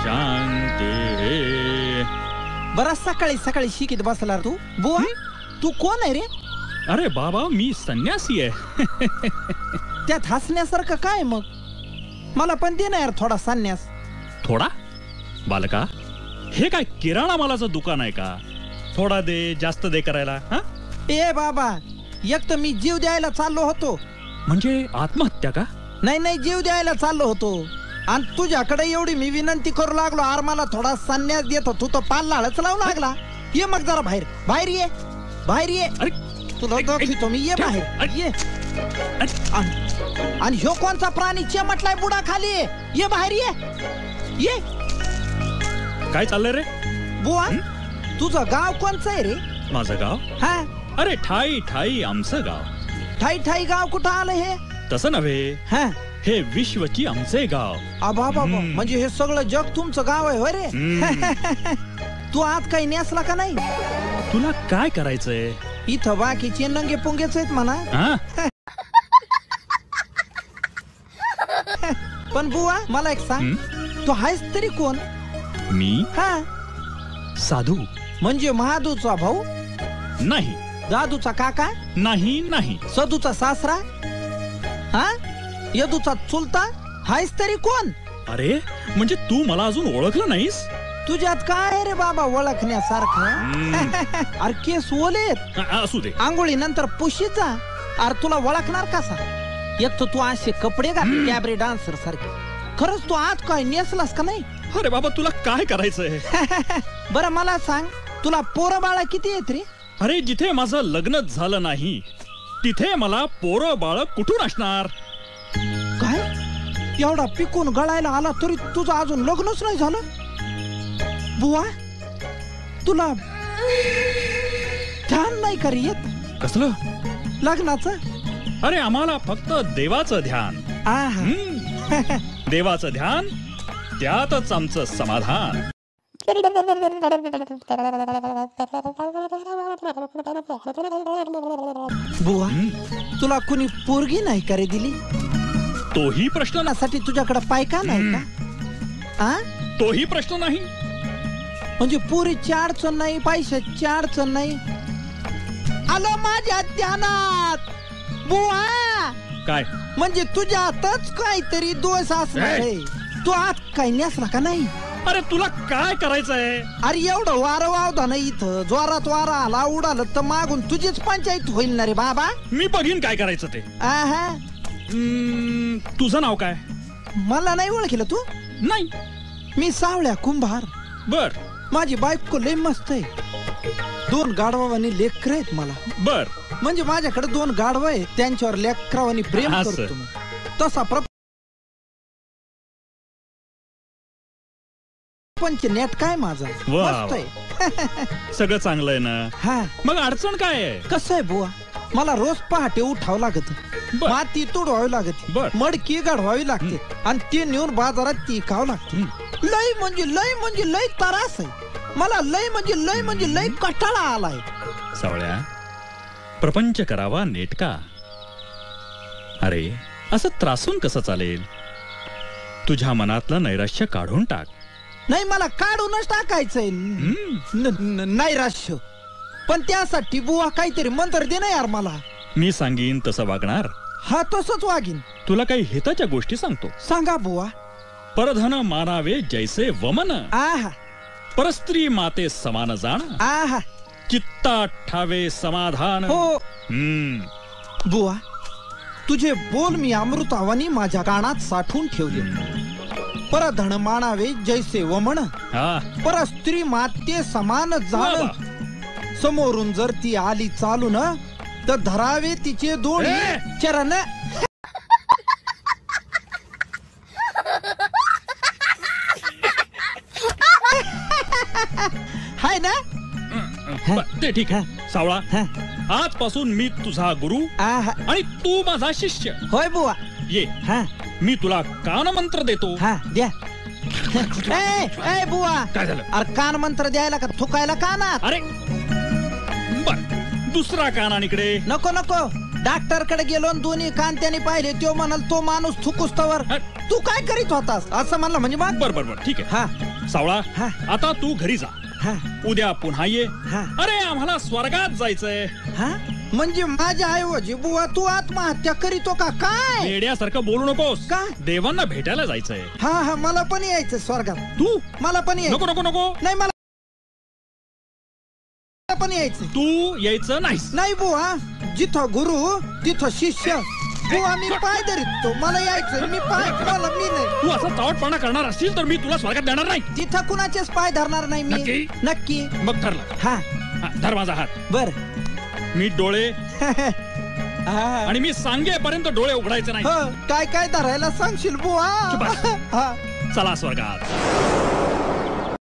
शांती. बराच सकाळी सकाळी शिकीत बसला तू. बुवा तू कोण आहे रे? अरे बाबा मी संन्यासी आहे. त्यात हसण्यासारखं काय मग? मला पण दे ना यार थोडा संन्यास. थोडा? बालका हे काय किराणा मालाचं दुकान आहे का? थोडा दे जास्त दे करायला. हा ए बाबा एक तर मी जीव द्यायला चाललो होतो. म्हणजे आत्महत्या का? नाही नाही जीव द्यायला चाललो होतो आणि तुझ्याकडे एवढी मी विनंती करू लागलो आर मला थोडा संन्यास देत तू तर पाल्लाळच लावू लागला. ये मग जरा बाहेर बाहेर ये बाहेर ये. अरे तुला दाखवतो मी. ये बाहेर ये. आणि ह्यो कोणचा प्राणी चेमटलाय बुडा खाली? ये बाहेर ये ये. काय चाललंय रे? बुवा तुझं गाव कोणचं आहे रे? माझं गाव? हा अरे ठाई ठाई आमचं गाव. ठाई ठाई गाव कुठं आलं हे? तसं नव्हे, हा हे विश्वची आमचे गाव. आबा बाबा म्हणजे हे सगळं जग तुमचं गाव आहे होय रे? तू आज काही नेसला का नाही? तुला काय करायचंय इथं? बाकीचे नंगे पुंगेच आहेत म्हणा. पण बुवा मला एक सांग, तू आहेस तरी कोण? मी हा साधू. म्हणजे महादूचा भाऊ नाही, दादूचा काका नाही नाही, सदूचा सासरा, हा यदूचा चुलता, हायस तरी कोण? अरे म्हणजे तू मला अजून ओळखलं नाहीस? तुझ्यात काय रे बाबा ओळखण्यासारखं? अरे केस ओलेत. असू दे, आंघोळी नंतर पुशीचा. अरे तुला ओळखणार कसा? एक तर तू असे कपडे घाल कॅबरे डान्सर सारखे. खरंच तू आज काय नेसलास का नाही? अरे बाबा तुला काय करायचंय? बरं मला सांग, तुला पोरं बाळा किती आहेत रे? अरे जिथे माझं लग्नच झालं नाही तिथे मला पोरं बाळ कुठून असणार? काय एवढा पिकून गळायला आला तरी तुझं अजून लग्नच नाही झालं? बुवा तुला ध्यान नाही का रे येत? कसलं लग्नाचं? अरे आम्हाला फक्त देवाचं ध्यान. देवाचं ध्यान त्यातच आमचं समाधान. बुवा तुला कुणी पोरगी नाही का रे दिली? तोही प्रश्न ना. साठी तुझ्याकडे पायका नाही का? आ तोही प्रश्न नाही. म्हणजे पोरीची अडचण नाही, पैशाची अडचण नाही. आलं माझ्या ध्यानात बुवा. काय म्हणजे तुझ्यातच काहीतरी दोष असणार आहे. तू आज काही नेसला का नाही? अरे तुला काय करायचंय? अरे एवढं वारं वावदा नाही इथं. जोरात वारा आला उडालं तर मागून तुझीच पंचायत होईल ना रे बाबा. मी बघीन काय करायचं ते. आहा तुझं नाव काय? मला नाही ओळखलं तू? नाही. मी सावळ्या कुंभार. बर. माझी बायको लय मस्त आहे. 2 गाढवानी लेकर आहेत मला. बर. म्हणजे माझ्याकडे 2 गाढव आहेत, त्यांच्यावर लेकरावानी प्रेम करतो मी. तसा प्रपंच नेट काय माझा मस्त आहे. सगळं चांगलं आहे ना? हा मग अडचण काय आहे? कसं आहे बुवा, मला रोज पहाटे उठावं लागत, माती तोडवावी लागते, मडकी गाढवावी लागते आणि ती नेऊन बाजारात ती खावं लागते. लय म्हणजे लय त्रास आहे मला. लय म्हणजे लय कटाळा आलाय. सावळ्या प्रपंच करावा नेटका. अरे असं त्रासून कसं चालेल? तुझ्या मनातलं नैराश्य काढून टाक. नाही मला काढूनच टाकायचंय नैराश्य. पण त्यासाठी बुवा काहीतरी मंत्र दे ना यार मला. मी सांगीन तसं वागणार? हा तसंच वागीन. तुला काही हिताच्या गोष्टी सांगतो. सांगा बुवा. परधन मानावे जैसे वमन. आहा. परस्त्री माते समान जाण. आहा. चित्ता ठावे समाधान. हो. बुवा तुझे बोल मी अमृतावानी माझ्या कानात साठवून ठेवले. परधन मानावे जैसे वमन, परस्त्री माते समान जाण. समोरून जर ती आली चालून तर धरावे तिचे दोन्ही चरण. हाय ना? ते ठीक आहे सावळा. आजपासून मी तुझा गुरु आणि तू माझा शिष्य. होय बुवा. ये मी तुला कान मंत्र देतो. द्या. ए बुवा काय झालं? अरे कान मंत्र द्यायला का थुकायला कानात? अरे बर दुसरा कान आणि इकडे. नको नको डॉक्टर कडे गेलो आणि दोन्ही कान त्याने पाहिले तो म्हणाल तो माणूस थुकुस्तवर तू काय करीत होतास असं म्हणलं म्हणजे मग बर बर बर ठीक आहे. हा सावळा हा. आता तू घरी जा. हा उद्या पुन्हा ये. हा अरे आम्हाला स्वर्गात जायचंय. हा म्हणजे माझ्या ऐवजी बुवा तू आत्महत्या करीतो का काय वेड्यासारखं बोलू नकोस. का? देवांना भेटायला जायचंय. हा हा मला पण यायचं स्वर्गात. तू मला पण यायचं. नको नको नको. नाही मला पण यायचं. तू यायचं नाहीस. नाही बुवा जिथं गुरु तिथं शिष्य. बुवा मी पाय धरितो मला यायचं. मी पाय मला मी नाही. तू असा चावटपणा करणार असशील तर मी तुला स्वर्गात देणार नाही. तिथं कुणाचेच पाय धरणार नाही मी. नक्की? नक्की. मग ठरलं. हा हा, धर माझा हात. बर मी डोळे हा. आणि मी सांगेपर्यंत डोळे उघडायचे नाही. हो, काय काय धरायला सांगशील बुवा चुप बस. हा. चला स्वर्गात.